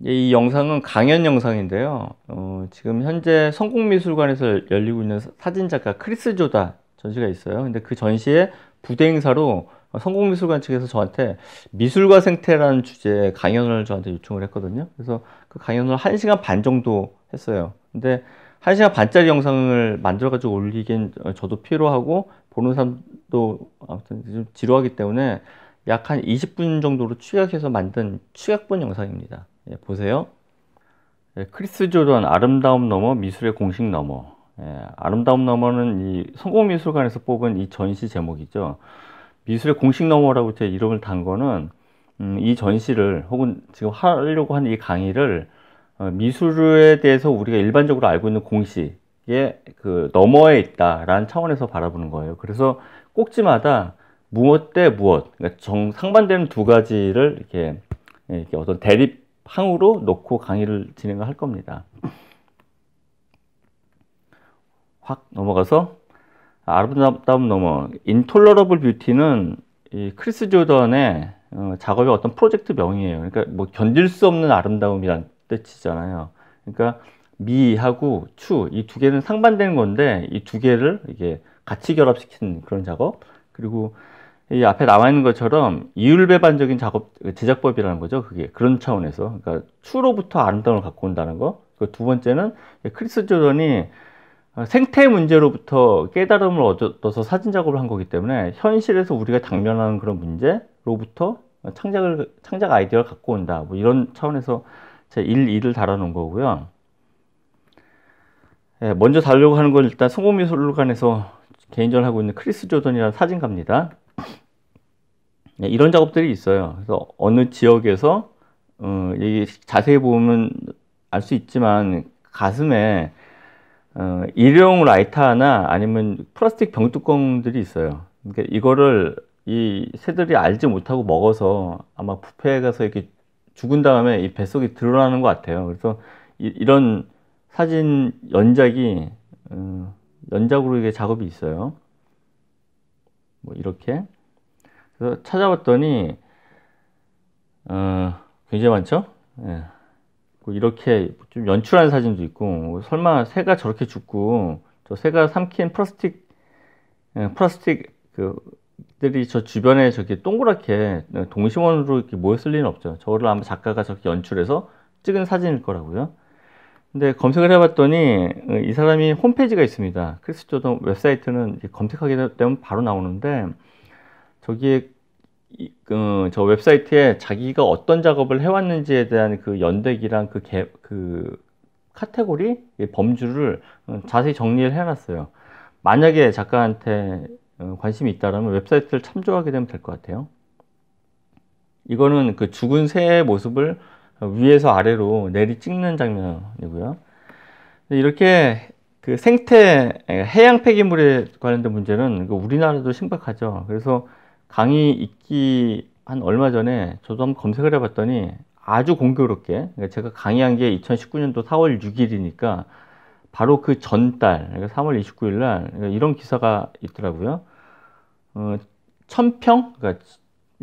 이 영상은 강연 영상인데요. 지금 현재 성공미술관에서 열리고 있는 사진작가 크리스 조다 전시가 있어요. 근데 그 전시의 부대 행사로 성공미술관 측에서 저한테 미술과 생태라는 주제의 강연을 저한테 요청을 했거든요. 그래서 그 강연을 1시간 반 정도 했어요. 근데 1시간 반짜리 영상을 만들어가지고 올리기엔 저도 피로하고 보는 사람도 아무튼 좀 지루하기 때문에 약 한 20분 정도로 축약해서 만든 축약본 영상입니다. 예, 보세요. 예, 크리스 조던 아름다움 너머 미술의 공식 너머. 예, 아름다움 너머는 이 성공미술관에서 뽑은 이 전시 제목이죠. 미술의 공식 너머라고 제 이름을 단 거는 이 전시를 혹은 지금 하려고 하는 이 강의를 미술에 대해서 우리가 일반적으로 알고 있는 공식의 그 너머에 있다라는 차원에서 바라보는 거예요. 그래서 꼭지마다 무엇 대 무엇, 그러니까 상반되는 두 가지를 이렇게 어떤 대립항으로 놓고 강의를 진행할 겁니다. 확 넘어가서 아름다움 너머 인톨러러블 뷰티는 이 크리스 조던의 작업의 어떤 프로젝트 명이에요. 그러니까 뭐 견딜 수 없는 아름다움이란 뜻이잖아요. 그러니까 미하고 추 이 두 개는 상반되는 건데 이 두 개를 이게 같이 결합시키는 그런 작업. 그리고 이 앞에 나와 있는 것처럼 이율배반적인 작업 제작법이라는 거죠. 그게 그런 차원에서 그러니까 추로부터 아름다움을 갖고 온다는 거. 그 두 번째는 크리스 조던이 생태 문제로부터 깨달음을 얻어서 사진 작업을 한 거기 때문에 현실에서 우리가 당면하는 그런 문제로부터 창작 아이디어를 갖고 온다. 뭐 이런 차원에서 제 1, 2를 달아놓은 거고요. 예, 먼저 다루려고 하는 건 일단 성공미술관에서 개인전을 하고 있는 크리스 조던이라는 사진가입니다. 예, 이런 작업들이 있어요. 그래서 어느 지역에서 여기 자세히 보면 알 수 있지만 가슴에 일회용 라이터나 아니면 플라스틱 병뚜껑들이 있어요. 그러니까 이거를 이 새들이 알지 못하고 먹어서 아마 뷔페에 가서 이렇게 죽은 다음에 이 뱃속이 드러나는 것 같아요. 그래서 런 사진 연작이 연작으로 이게 작업이 있어요. 뭐 이렇게 그래서 찾아봤더니 굉장히 많죠. 예. 이렇게 좀 연출한 사진도 있고 설마 새가 저렇게 죽고 저 새가 삼킨 플라스틱 그들이 저 주변에 저렇게 동그랗게 동심원으로 이렇게 모였을 리는 없죠. 저거를 아마 작가가 저렇게 연출해서 찍은 사진일 거라고요. 근데 검색을 해봤더니 이 사람이 홈페이지가 있습니다. 크리스 조던 웹사이트는 검색하게 되면 바로 나오는데 저기에 저 웹사이트에 자기가 어떤 작업을 해왔는지에 대한 그 연대기랑 그 카테고리, 범주를 자세히 정리를 해놨어요. 만약에 작가한테 관심이 있다면 웹사이트를 참조하게 되면 될 것 같아요. 이거는 그 죽은 새의 모습을 위에서 아래로 내리 찍는 장면이고요. 이렇게 그 생태, 해양 폐기물에 관련된 문제는 우리나라도 심각하죠. 그래서 강의 있기 한 얼마 전에 저도 한번 검색을 해봤더니 아주 공교롭게 그러니까 제가 강의한 게 2019년도 4월 6일이니까 바로 그 전달 그러니까 3월 29일 날 이런 기사가 있더라고요. 1000평 그러니까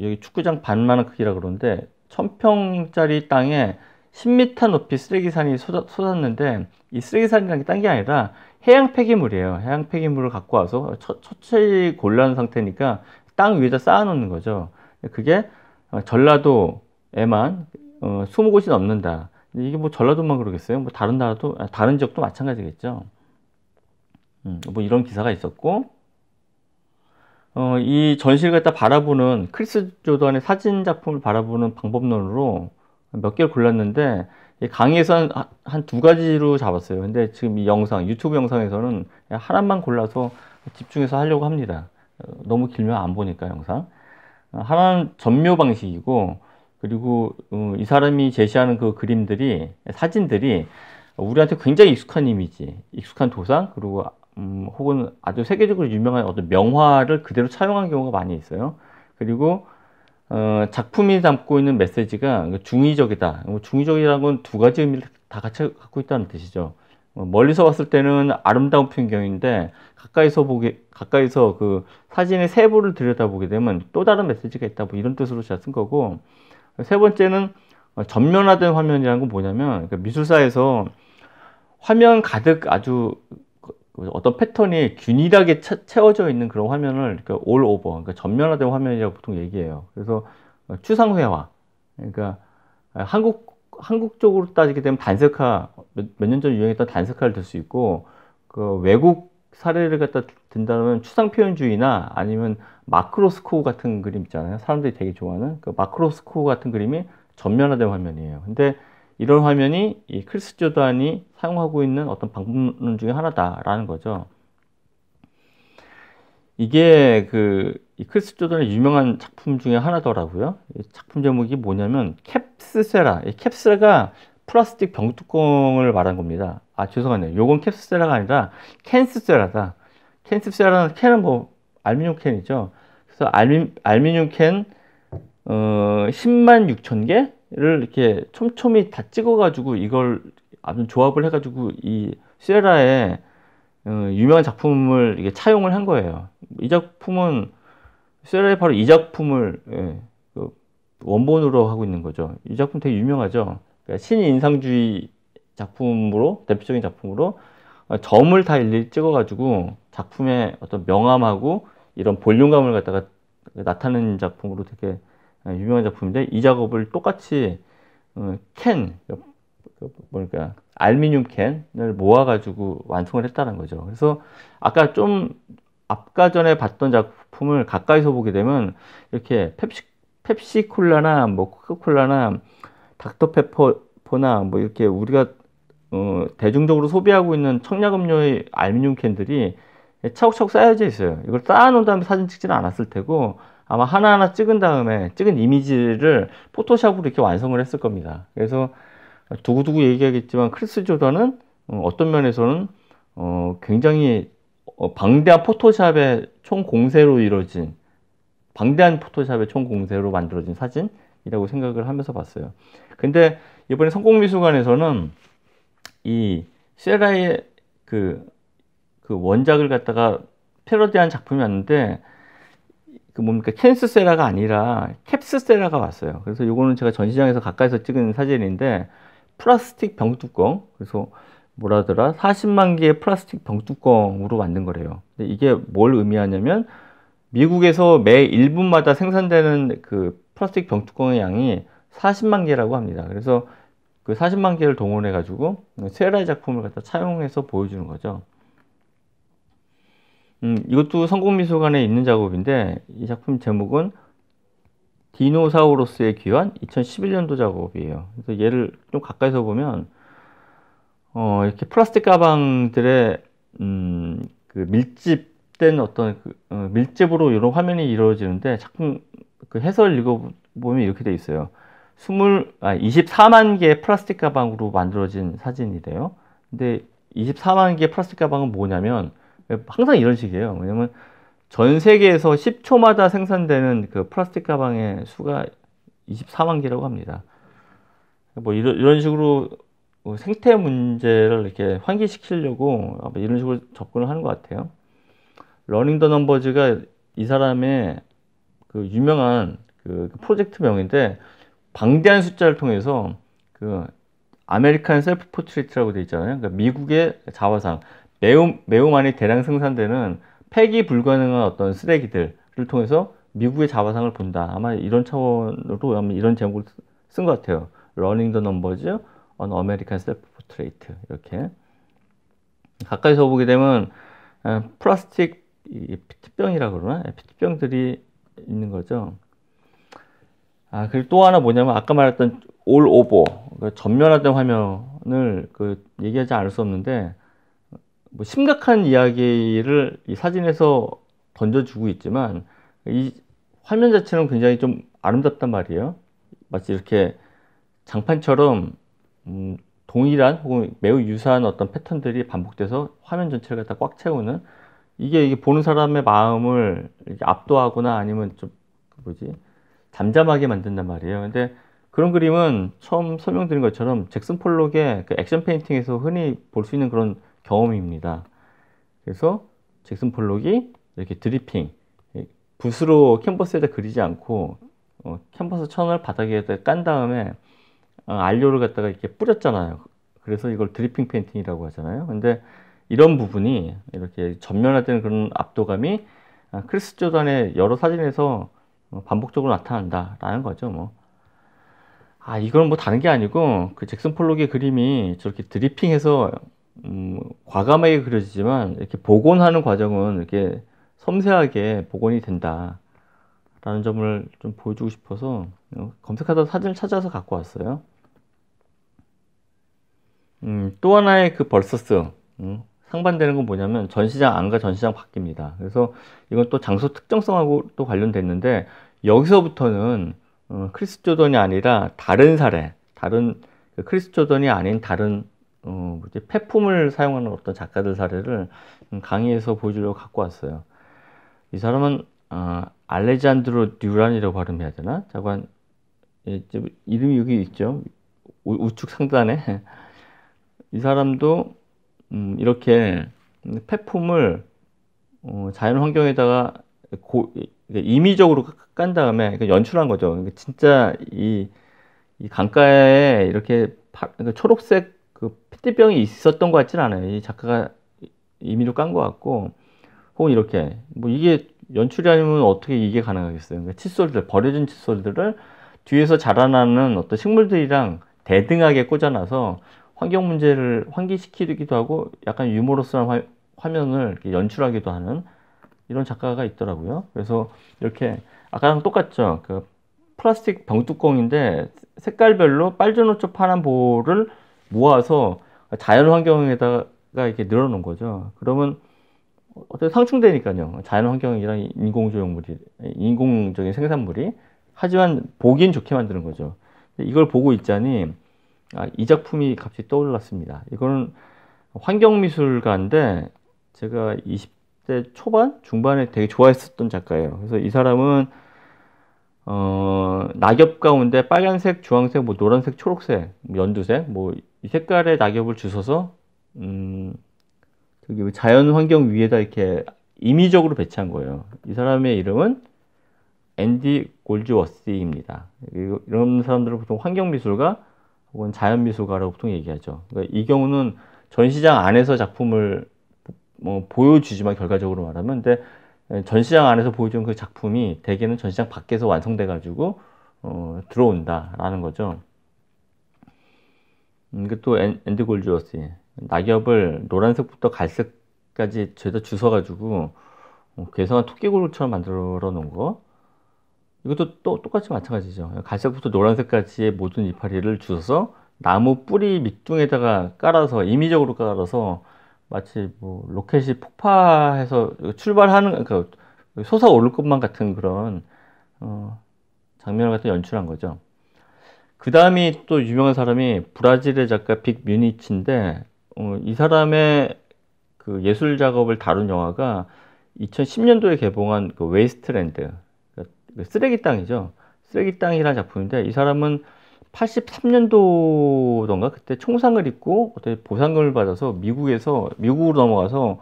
여기 축구장 반만한 크기라 그러는데 1000평짜리 땅에 10m 높이 쓰레기산이 쏟았는데 이 쓰레기산이라는 게 딴 게 아니라 해양 폐기물이에요. 해양 폐기물을 갖고 와서 처치 곤란한 상태니까 땅 위에다 쌓아놓는 거죠. 그게 전라도에만 20곳이 넘는다. 이게 뭐 전라도만 그러겠어요? 뭐 다른 나라도 다른 지역도 마찬가지겠죠. 뭐 이런 기사가 있었고 이 전시를 갖다 바라보는 크리스 조던의 사진 작품을 바라보는 방법론으로 몇 개를 골랐는데 강의에서 한 두 가지로 잡았어요. 근데 지금 이 영상 유튜브 영상에서는 하나만 골라서 집중해서 하려고 합니다. 너무 길면 안 보니까 영상. 하나는 전묘 방식이고 그리고 이 사람이 제시하는 그 그림들이 사진들이 우리한테 굉장히 익숙한 이미지, 익숙한 도상 그리고 혹은 아주 세계적으로 유명한 어떤 명화를 그대로 차용한 경우가 많이 있어요. 그리고 작품이 담고 있는 메시지가 중의적이다. 중의적이라는 건 두 가지 의미를 다 같이 갖고 있다는 뜻이죠. 멀리서 봤을 때는 아름다운 풍경인데 가까이서 그 사진의 세부를 들여다보게 되면 또 다른 메시지가 있다. 뭐 이런 뜻으로 제가 쓴 거고 세 번째는 전면화된 화면이라는 건 뭐냐면, 그러니까 미술사에서 화면 가득 아주 어떤 패턴이 균일하게 채워져 있는 그런 화면을 그러니까 올 오버, 그러니까 전면화된 화면이라고 보통 얘기해요. 그래서 추상회화, 그러니까 한국 쪽으로 따지게 되면 단색화, 몇 년 전 유행했던 단색화를 들 수 있고, 그 외국 사례를 갖다 든다면 추상 표현주의나 아니면 마크로스코어 같은 그림 있잖아요. 사람들이 되게 좋아하는 그 마크로스코어 같은 그림이 전면화된 화면이에요. 근데 이런 화면이 이 크리스 조단이 사용하고 있는 어떤 방법 중에 하나다라는 거죠. 이게 이 크리스 조던의 유명한 작품 중에 하나더라고요. 이 작품 제목이 뭐냐면 캡스세라. 이 캡스가 플라스틱 병뚜껑을 말한 겁니다. 아, 죄송하네요. 요건 캡스세라가 아니라 캔스세라다. 캔스세라는 캔은 뭐 알루미늄 캔이죠. 그래서 알루미늄 캔 10만 6천 개를 이렇게 촘촘히 다 찍어가지고 이걸 아주 조합을 해가지고 이 세라의 유명한 작품을 이게 차용을 한 거예요. 이 작품은 세라의 바로 이 작품을 그 원본으로 하고 있는 거죠. 이 작품 되게 유명하죠. 그러니까 신인상주의 작품으로 대표적인 작품으로 점을 다 일일이 찍어가지고 작품의 어떤 명암하고 이런 볼륨감을 갖다가 나타내는 작품으로 되게 유명한 작품인데 이 작업을 똑같이 뭐랄까 알루미늄 캔을 모아가지고 완성을 했다는 거죠. 그래서 아까 전에 봤던 작품을 가까이서 보게 되면 이렇게 펩시콜라나 뭐 코카콜라나 닥터페퍼나 뭐 이렇게 우리가 대중적으로 소비하고 있는 청량음료의 알루미늄 캔들이 차곡차곡 쌓여져 있어요. 이걸 쌓아놓은 다음에 사진 찍지는 않았을 테고 아마 하나하나 찍은 다음에 찍은 이미지를 포토샵으로 이렇게 완성을 했을 겁니다. 그래서 두고두고 얘기하겠지만 크리스 조던은 어떤 면에서는 굉장히 방대한 포토샵의 총공세로 이루어진 방대한 포토샵의 총공세로 만들어진 사진이라고 생각을 하면서 봤어요. 근데 이번에 성공미술관에서는 이 세라의 그 원작을 갖다가 패러디한 작품이 왔는데 그 뭡니까 캔스 세라가 아니라 캡스 세라가 왔어요. 그래서 이거는 제가 전시장에서 가까이서 찍은 사진인데 플라스틱 병뚜껑, 그래서 뭐라더라 40만 개의 플라스틱 병뚜껑으로 만든 거래요. 근데 이게 뭘 의미하냐면 미국에서 매 1분마다 생산되는 그 플라스틱 병뚜껑의 양이 40만 개라고 합니다. 그래서 그 40만 개를 동원해 가지고 세라의 작품을 갖다 차용해서 보여주는 거죠. 이것도 성공미술관에 있는 작업인데 이 작품 제목은 디노사우루스의 귀환 2011년도 작업이에요. 그래서 얘를 좀 가까이서 보면 이렇게 플라스틱 가방들의 그 밀집된 어떤 밀집으로 이런 화면이 이루어지는데 작품 그 해설 읽어보면 이렇게 돼 있어요. 24만 개의 플라스틱 가방으로 만들어진 사진이래요. 근데 24만 개의 플라스틱 가방은 뭐냐면 항상 이런 식이에요. 왜냐면 전 세계에서 10초마다 생산되는 그 플라스틱 가방의 수가 24만 개라고 합니다. 뭐 이런 식으로 생태 문제를 이렇게 환기시키려고 아마 이런 식으로 접근을 하는 것 같아요. 러닝 더 넘버즈가 이 사람의 그 유명한 그 프로젝트 명인데 방대한 숫자를 통해서 그 아메리칸 셀프 포트레이트라고 되어 있잖아요. 그러니까 미국의 자화상 매우 많이 대량 생산되는 폐기 불가능한 어떤 쓰레기들을 통해서 미국의 자화상을 본다. 아마 이런 차원으로 아마 이런 제목을 쓴 것 같아요. Running the Numbers on American Self-Portrait 이렇게 가까이서 보게 되면 플라스틱 페트병이라 그러나 페트병들이 있는 거죠. 그리고 또 하나 뭐냐면 아까 말했던 올 오버 전면화된 화면을 얘기하지 않을 수 없는데 뭐 심각한 이야기를 이 사진에서 던져주고 있지만 이 화면 자체는 굉장히 좀 아름답단 말이에요. 마치 이렇게 장판처럼 동일한 혹은 매우 유사한 어떤 패턴들이 반복돼서 화면 전체를 갖다 꽉 채우는 이게 보는 사람의 마음을 압도하거나 아니면 좀 잠잠하게 만든단 말이에요. 근데 그런 그림은 처음 설명드린 것처럼 잭슨 폴록의 그 액션 페인팅에서 흔히 볼 수 있는 그런 경험입니다. 그래서 잭슨 폴록이 이렇게 드리핑, 붓으로 캔버스에다 그리지 않고 캔버스 천을 바닥에다 깐 다음에 안료를 갖다가 이렇게 뿌렸잖아요. 그래서 이걸 드리핑 페인팅이라고 하잖아요. 근데 이런 부분이 이렇게 전면화되는 그런 압도감이 크리스 조던의 여러 사진에서 반복적으로 나타난다라는 거죠. 뭐. 이건 뭐 다른 게 아니고 그 잭슨 폴록의 그림이 저렇게 드리핑해서 과감하게 그려지지만 이렇게 복원하는 과정은 이렇게 섬세하게 복원이 된다라는 점을 좀 보여주고 싶어서 검색하다 사진을 찾아서 갖고 왔어요. 또 하나의 그 벌서스 상반되는 건 뭐냐면 전시장 안과 전시장 바뀝니다. 그래서 이건 또 장소 특정성하고 또 관련됐는데 여기서부터는 크리스 조던이 아니라 다른 사례, 다른 크리스 조던이 아닌 다른 폐품을 사용하는 어떤 작가들 사례를 강의에서 보여주려고 갖고 왔어요. 이 사람은 알레잔드로 듀란이라고 발음해야 되나? 자관 이름이 여기 있죠. 우측 상단에 이 사람도 이렇게 폐품을 자연 환경에다가 임의적으로 깐 다음에 연출한 거죠. 진짜 이 강가에 이렇게 초록색 그 페트병이 있었던 것 같지는 않아요. 이 작가가 임의로 깐 것 같고, 혹은 이렇게 뭐 이게 연출이 아니면 어떻게 이게 가능하겠어요? 그러니까 칫솔들, 버려진 칫솔들을 뒤에서 자라나는 어떤 식물들이랑 대등하게 꽂아놔서 환경 문제를 환기시키기도 하고 약간 유머러스한 화면을 이렇게 연출하기도 하는 이런 작가가 있더라고요. 그래서 이렇게 아까랑 똑같죠. 그 플라스틱 병뚜껑인데 색깔별로 빨주노초 파란 볼을 모아서 자연 환경에다가 이렇게 늘어놓은 거죠. 그러면 어떻게 상충되니까요. 자연 환경이랑 인공조형물이, 인공적인 생산물이. 하지만 보기엔 좋게 만드는 거죠. 이걸 보고 있자니 이 작품이 갑자기 떠올랐습니다. 이거는 환경미술가인데 제가 20대 초반? 중반에 되게 좋아했었던 작가예요. 그래서 이 사람은 낙엽 가운데 빨간색, 주황색, 뭐 노란색, 초록색, 연두색, 뭐 이 색깔의 낙엽을 주워서 저기 자연 환경 위에다 이렇게 임의적으로 배치한 거예요. 이 사람의 이름은 앤디 골즈워스입니다. 이런 사람들은 보통 환경미술가 혹은 자연미술가라고 보통 얘기하죠. 그러니까 이 경우는 전시장 안에서 작품을 보여주지만 결과적으로 말하면, 근데 전시장 안에서 보여주는 그 작품이 대개는 전시장 밖에서 완성돼 가지고 들어온다라는 거죠. 이게 또 앤디 골즈워스, 낙엽을 노란색부터 갈색까지 죄다 주워 가지고 괴상한 토끼굴처럼 만들어 놓은 거. 이것도 또 똑같이 마찬가지죠. 갈색부터 노란색까지의 모든 이파리를 주워서 나무 뿌리 밑둥에다가 깔아서, 임의적으로 깔아서 마치 뭐 로켓이 폭파해서 출발하는, 그러니까 솟아오를 것만 같은 그런 장면을 갖다 연출한 거죠. 그 다음이 또 유명한 사람이 브라질의 작가 빅 뮤니치인데, 이 사람의 그 예술 작업을 다룬 영화가 2010년도에 개봉한 그 웨이스트랜드, 쓰레기 땅이죠. 쓰레기 땅이라는 작품인데, 이 사람은 83년도던가 그때 총상을 입고 어떻게 보상금을 받아서 미국으로 넘어가서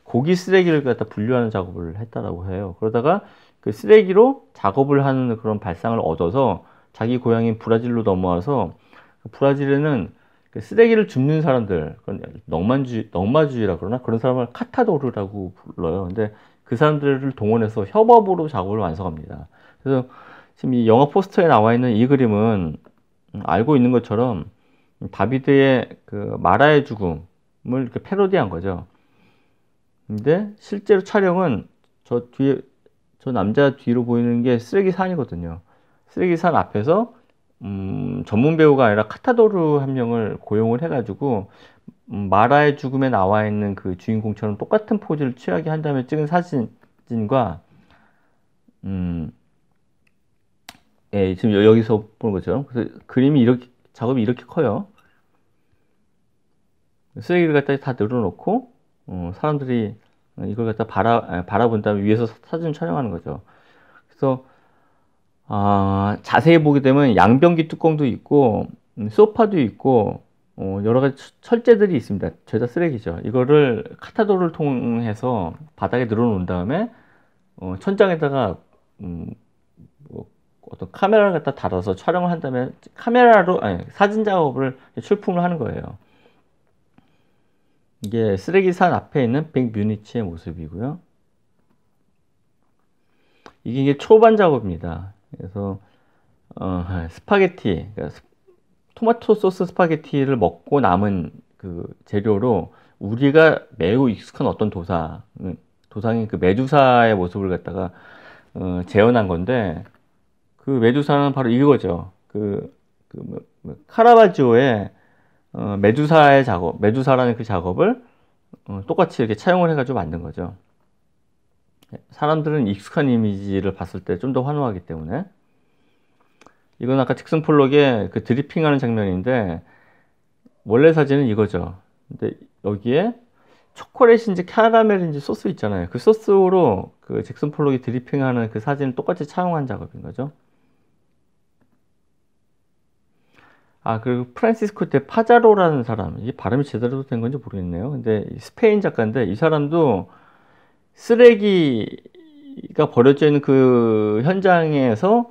고기 쓰레기를 갖다 분류하는 작업을 했다라고 해요. 그러다가 그 쓰레기로 작업을 하는 그런 발상을 얻어서 자기 고향인 브라질로 넘어와서, 브라질에는 그 쓰레기를 줍는 사람들, 넉마주의라 그러나, 그런 사람을 카타도르라고 불러요. 근데 그 사람들을 동원해서 협업으로 작업을 완성합니다. 그래서 지금 이 영화 포스터에 나와 있는 이 그림은 알고 있는 것처럼 다비드의 그 마라의 죽음을 이렇게 패러디한 거죠. 근데 실제로 촬영은 저 남자 뒤로 보이는 게 쓰레기 산이거든요. 쓰레기 산 앞에서 전문 배우가 아니라 카타도르 한 명을 고용을 해가지고 마라의 죽음에 나와 있는 그 주인공처럼 똑같은 포즈를 취하게 한 다음에 찍은 사진과 예, 지금 여기서 보는 거죠. 그래서 그림이 이렇게, 작업이 이렇게 커요. 쓰레기를 갖다 다 늘어놓고 사람들이 이걸 갖다 바라본 다음에 위에서 사진 촬영하는 거죠. 그래서 자세히 보게 되면 양변기 뚜껑도 있고 소파도 있고 여러 가지 철제들이 있습니다. 죄다 쓰레기죠. 이거를 카타도를 통해서 바닥에 늘어놓은 다음에 천장에다가 어떤 카메라를 갖다 달아서 촬영을 한 다음에 카메라로 아니, 사진 작업을 출품을 하는 거예요. 이게 쓰레기산 앞에 있는 백뮤니치의 모습이고요. 이게 초반 작업입니다. 그래서 스파게티, 그러니까 토마토 소스 스파게티를 먹고 남은 그 재료로 우리가 매우 익숙한 어떤 도상인 그 메두사의 모습을 갖다가 재현한 건데, 그 메두사는 바로 이거죠. 카라바지오의 메두사의 작업, 메두사라는 그 작업을 똑같이 이렇게 차용을 해가지고 만든 거죠. 사람들은 익숙한 이미지를 봤을 때 좀 더 환호하기 때문에. 이건 아까 잭슨 폴록의 그 드리핑하는 장면인데, 원래 사진은 이거죠. 근데 여기에 초콜릿인지 캐러멜인지 소스 있잖아요. 그 소스로 그 잭슨 폴록이 드리핑하는 그 사진을 똑같이 차용한 작업인 거죠. 그리고 프란시스코 데 파자로라는 사람, 이게 발음이 제대로 된 건지 모르겠네요. 근데 스페인 작가인데, 이 사람도 쓰레기가 버려져 있는 그 현장에서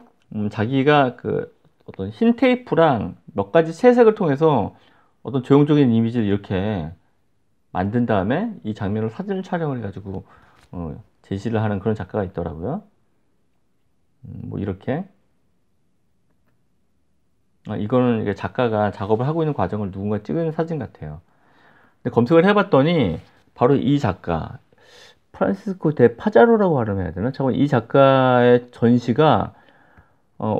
자기가 그 어떤 흰 테이프랑 몇 가지 채색을 통해서 어떤 조형적인 이미지를 이렇게 만든 다음에 이 장면을 사진 촬영을 해가지고 제시를 하는 그런 작가가 있더라고요. 뭐 이렇게 이거는 이게 작가가 작업을 하고 있는 과정을 누군가 찍은 사진 같아요. 근데 검색을 해봤더니 바로 이 작가 프란시스코 데 파자로라고 발음해야 되나? 잠깐, 이 작가의 전시가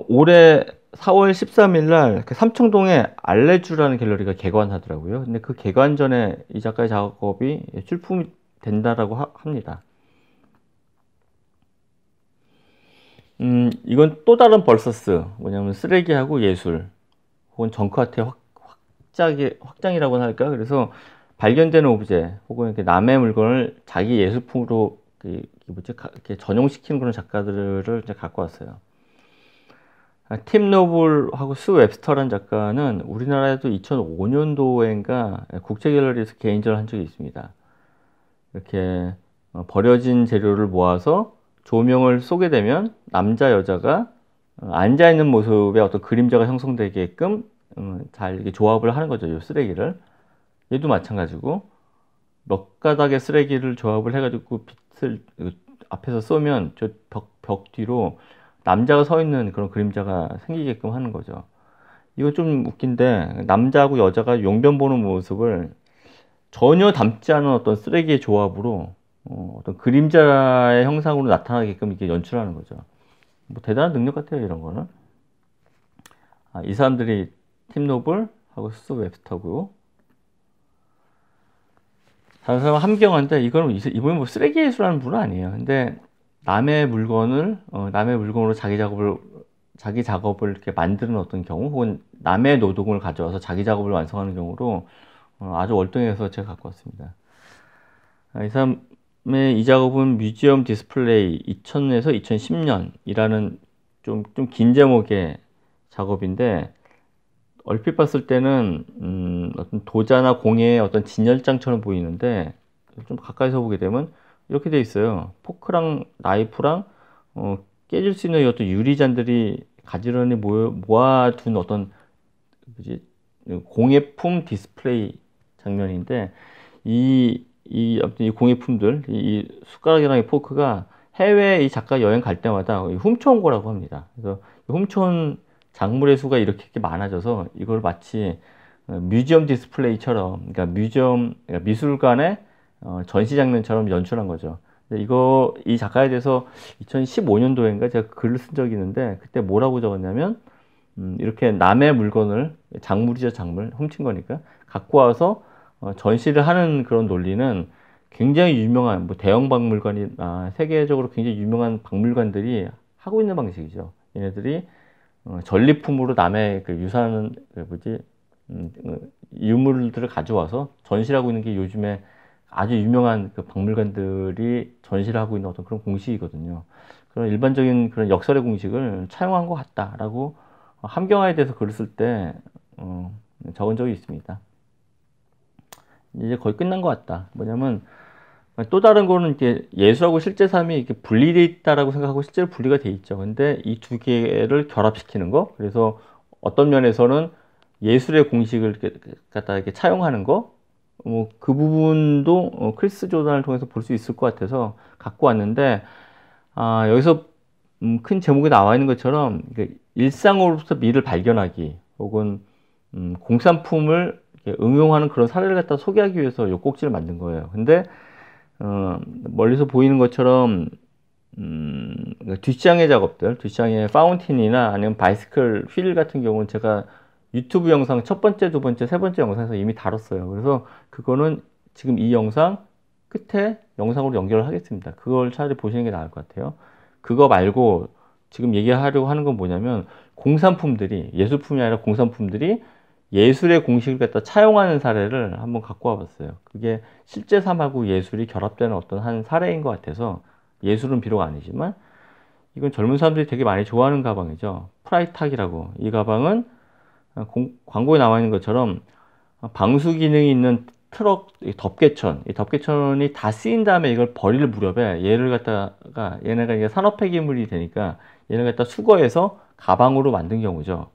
올해 4월 13일 날 삼청동에 알레주라는 갤러리가 개관하더라고요. 근데 그 개관 전에 이 작가의 작업이 출품이 된다라고 합니다. 이건 또 다른 벌서스, 뭐냐면 쓰레기하고 예술, 혹은 정크아트의 확장이라고나 할까? 그래서 발견되는 오브제, 혹은 이렇게 남의 물건을 자기 예술품으로 이렇게 전용시키는 그런 작가들을 이제 갖고 왔어요. 팀 노블하고 수 웹스터라는 작가는 우리나라에도 2005년도인가 국제갤러리에서 개인전을 한 적이 있습니다. 이렇게 버려진 재료를 모아서 조명을 쏘게 되면 남자 여자가 앉아있는 모습의 어떤 그림자가 형성되게끔 잘 이렇게 조합을 하는 거죠. 이 쓰레기를. 얘도 마찬가지고 몇 가닥의 쓰레기를 조합을 해가지고 빛을 앞에서 쏘면 저 벽 뒤로 남자가 서 있는 그런 그림자가 생기게끔 하는 거죠. 이거 좀 웃긴데, 남자하고 여자가 용변 보는 모습을 전혀 담지 않은 어떤 쓰레기의 조합으로 어떤 그림자의 형상으로 나타나게끔 이렇게 연출하는 거죠. 뭐 대단한 능력 같아요, 이런 거는. 이 사람들이 팀 노블하고 수 웹스터고, 다른 사람은 함경환인데, 이분은 뭐 쓰레기 예술하는 분은 아니에요. 근데 남의 물건으로 자기 작업을 이렇게 만드는 어떤 경우, 혹은 남의 노동을 가져와서 자기 작업을 완성하는 경우로 아주 월등해서 제가 갖고 왔습니다. 이 사람의 이 작업은 뮤지엄 디스플레이 2000에서 2010년이라는 좀 긴 제목의 작업인데, 얼핏 봤을 때는 어떤 도자나 공예의 어떤 진열장처럼 보이는데, 좀 가까이서 보게 되면 이렇게 돼 있어요. 포크랑 나이프랑 깨질 수 있는 어떤 유리잔들이 가지런히 모아둔 어떤 공예품 디스플레이 장면인데, 아무튼 이 공예품들, 이 숟가락이랑 이 포크가 해외 이 작가 여행 갈 때마다 훔쳐온 거라고 합니다. 그래서 훔쳐온 작물의 수가 이렇게 많아져서 이걸 마치 뮤지엄 디스플레이처럼, 그러니까 미술관의 전시 장면처럼 연출한 거죠. 이 작가에 대해서 2015년도인가 제가 글을 쓴 적이 있는데, 그때 뭐라고 적었냐면, 이렇게 남의 물건을, 작물이죠, 작물, 훔친 거니까, 갖고 와서 전시를 하는 그런 논리는 굉장히 유명한, 뭐 대형 박물관이나 세계적으로 굉장히 유명한 박물관들이 하고 있는 방식이죠. 얘네들이 전리품으로 남의 그 유산, 유물들을 가져와서 전시를 하고 있는 게 요즘에 아주 유명한 그 박물관들이 전시를 하고 있는 어떤 그런 공식이거든요. 그런 일반적인 그런 역설의 공식을 차용한 것 같다라고 함경화에 대해서 글을 쓸 때 적은 적이 있습니다. 이제 거의 끝난 것 같다. 뭐냐면 또 다른 거는 이게 예술하고 실제 삶이 이렇게 분리돼 있다라고 생각하고 실제로 분리가 돼 있죠. 근데 이 두 개를 결합시키는 거. 그래서 어떤 면에서는 예술의 공식을 갖다 이렇게 차용하는 거. 뭐 그 부분도 크리스 조던을 통해서 볼 수 있을 것 같아서 갖고 왔는데, 여기서 큰 제목에 나와 있는 것처럼 일상으로부터 미를 발견하기 혹은 공산품을 이렇게 응용하는 그런 사례를 갖다 소개하기 위해서 요 꼭지를 만든 거예요. 근데 멀리서 보이는 것처럼 뒷장의 작업들, 뒷장의 파운틴이나 아니면 바이스클 휠 같은 경우는 제가 유튜브 영상 첫 번째, 두 번째, 세 번째 영상에서 이미 다뤘어요. 그래서 그거는 지금 이 영상 끝에 영상으로 연결을 하겠습니다. 그걸 차라리 보시는 게 나을 것 같아요. 그거 말고 지금 얘기하려고 하는 건 뭐냐면, 공산품들이, 예술품이 아니라 공산품들이 예술의 공식을 갖다 차용하는 사례를 한번 갖고 와봤어요. 그게 실제 삶하고 예술이 결합되는 어떤 한 사례인 것 같아서, 예술은 비록 아니지만 이건 젊은 사람들이 되게 많이 좋아하는 가방이죠. 프라이탁이라고. 이 가방은 광고에 나와 있는 것처럼 방수 기능이 있는 트럭 덮개천, 이 덮개천이 다 쓰인 다음에 이걸 버릴 무렵에 얘네가 이게 산업 폐기물이 되니까 얘를 갖다 수거해서 가방으로 만든 경우죠.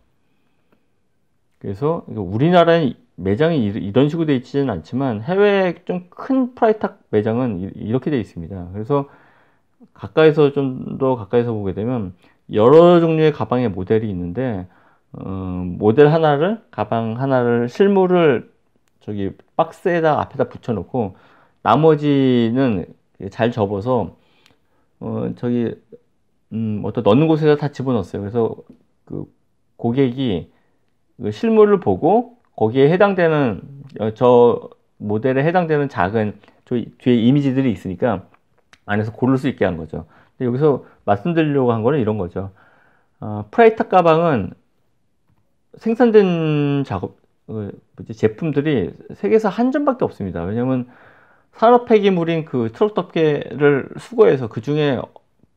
그래서 우리나라는 매장이 이런 식으로 되어 있지는 않지만 해외에 좀 큰 프라이탁 매장은 이렇게 되어 있습니다. 그래서 좀 더 가까이서 보게 되면 여러 종류의 가방의 모델이 있는데, 모델 하나를, 가방 하나를, 실물을 저기 박스에다 앞에다 붙여놓고 나머지는 잘 접어서 어떤 넣는 곳에다 다 집어넣었어요. 그래서 그 고객이 그 실물을 보고 거기에 해당되는 저 모델에 해당되는 작은 뒤에 이미지들이 있으니까 안에서 고를 수 있게 한 거죠. 근데 여기서 말씀드리려고 한 거는 이런 거죠. 프라이탁 가방은 생산된 제품들이 세계에서 한 점밖에 없습니다. 왜냐면 산업 폐기물인 그 트럭 덮개를 수거해서 그 중에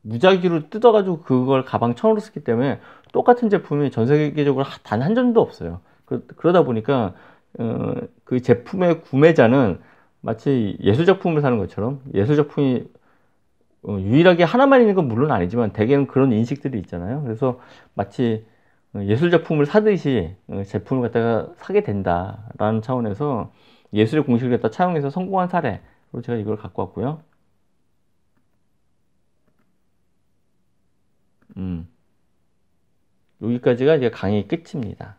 무작위로 뜯어가지고 그걸 가방 천으로 쓰기 때문에 똑같은 제품이 전 세계적으로 단 한 점도 없어요. 그러다 보니까 그 제품의 구매자는 마치 예술작품을 사는 것처럼, 예술작품이 유일하게 하나만 있는 건 물론 아니지만 대개는 그런 인식들이 있잖아요. 그래서 마치 예술작품을 사듯이 제품을 갖다가 사게 된다라는 차원에서 예술의 공식을 갖다 차용해서 성공한 사례로 제가 이걸 갖고 왔고요. 여기까지가 이제 강의 끝입니다.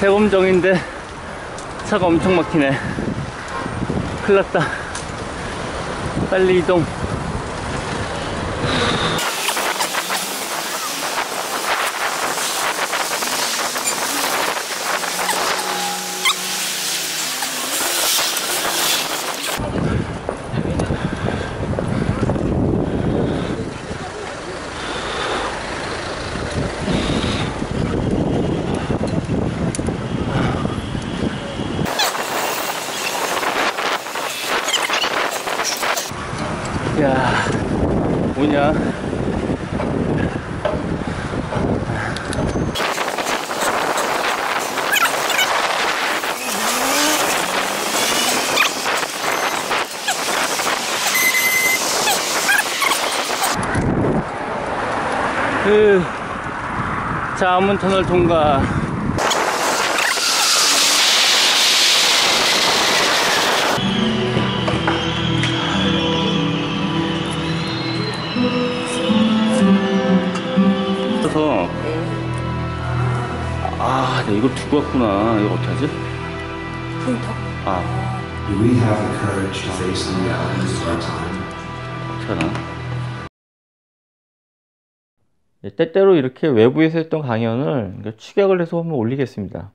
대범정인데 차가 엄청 막히네. 큰일 났다. 빨리 이동. 야, 뭐냐? 자문터널 통과. 그래서 내가 이걸 두고 왔구나. 이거 어떡하지? Do we have the courage to face the realities of our time? 어떡하나? 때때로 이렇게 외부에서 했던 강연을 축약을 해서 한번 올리겠습니다.